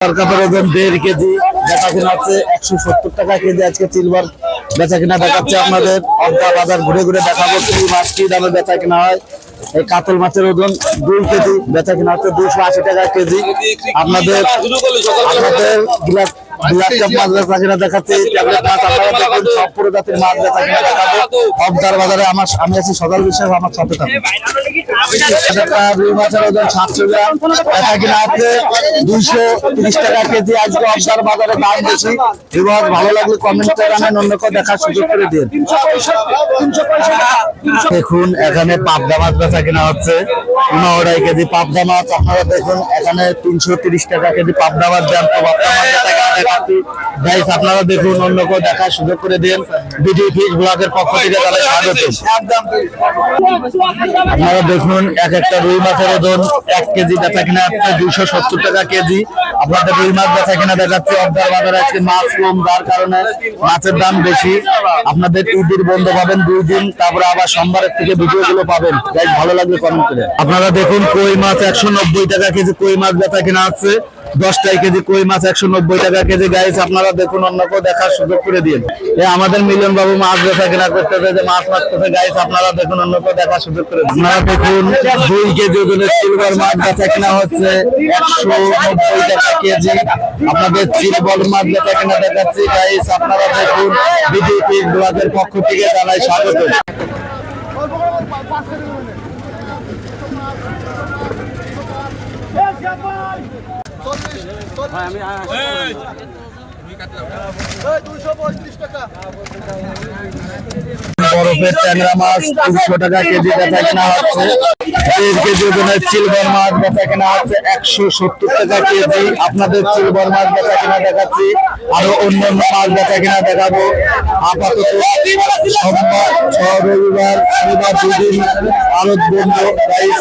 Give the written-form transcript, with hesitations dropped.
কাপের ওজন 1.5 কেজি বেচা কিনা হচ্ছে 170 টাকা কেজি। আজকে সিলভার বেচা কিনা দেখাচ্ছে আপনাদের। অর্ধা বাজার ঘুরে ঘুরে দেখাবো কি মাছ কি দামে বেচা কিনা হয়। এই কাতল মাছের ওজন 2 কেজি বেচা কিনা হচ্ছে 280 টাকা কেজি। আপনাদের গ্লাস কাপ মাছ বেচা কিনা দেখাচ্ছি। ট্যাবলেট মাছ আপনারা দেখুন, সব প্রজাতির মাছ বেচা কিনা দেখাবো। অবদার বাজারে আমি আছি সদর বিশ্বাস, আমার সাথে থাকুন। রুই মাছের ওজন 700 গ্রাম বেচা কিনা হচ্ছে 230 টাকা কেজি। আজকে অবদার বাজারে দাম বেশি। এবার ভালো লাগলে কমেন্টে জানান, অন্য কেউ দেখার সুযোগ করে দিন। দেখুন এখানে পাবদা মাছ বেচা কিনা হচ্ছে 2.5 কেজি পাবদা মাছ। আপনারা দেখুন এখানে 330 টাকা কেজি পাবদা মাছ দেন। তো পাবদা মাছ বেচা কিনা দেখাচ্ছি গাইস, আপনারা দেখুন, অন্য কেউ দেখার সুযোগ করে দিন। বিডি ফিশ ব্লগের পক্ষ থেকে জানাই স্বাগত। আপনারা দেখুন এক একটা রুই মাছের ওজন 1 কেজি বেচা কিনা হচ্ছে 270 টাকা কেজি। আপনাদের রুই মাছ বেচা কিনা দেখাচ্ছে। অবদার বাজারে আজকে মাছ কম, যার কারণে মাছের দাম বেশি। আপনাদের ঈদের বন্ধ পাবেন 2 দিন, তারপরে আবার সোমবারের থেকে ভিডিও গুলো পাবেন। গাইস ভালো লাগলে কমেন্ট করে। আপনারা দেখুন কই মাছ 190 টাকা কেজি কই মাছ বেচা কিনা হচ্ছে। 10 কেজি কই মাছ 190 টাকা কেজি। গাইস আপনারা দেখুন, অন্য কেউ দেখার সুযোগ করে দিন। আমাদের মিলন বাবু মাছ বেচা কিনা করতেছে, যে মাছ মারতেছে। গাইস আপনারা দেখুন, অন্য কেউ দেখার সুযোগ করে দিন। আপনারা দেখুন 2 কেজি ওজনের সিলভার মাছ বেচা কিনা হচ্ছে 190 টাকা কেজি। আপনাদের সিলভার মাছ বেচা কিনা দেখাচ্ছি। গাইস আপনারা দেখুন, বিডি ফিশ ব্লগের পক্ষ থেকে জানাই স্বাগত। বরফের ট্যাংরা মাছ 200 টাকা কেজি বেচা কেনা হচ্ছে। 1 কেজি ওজনের সিলভার মাছ বেচা কেনা হচ্ছে 170 টাকা কেজি। আপনাদের সিলভার মাছ বেচা কেনা দেখাচ্ছি, আরো অন্যান্য মাছ বেচা কেনা দেখাবো। আপাতত সোমবার, রবিবার, শনিবার 2 দিন আড়ত বন্ধ। গাইস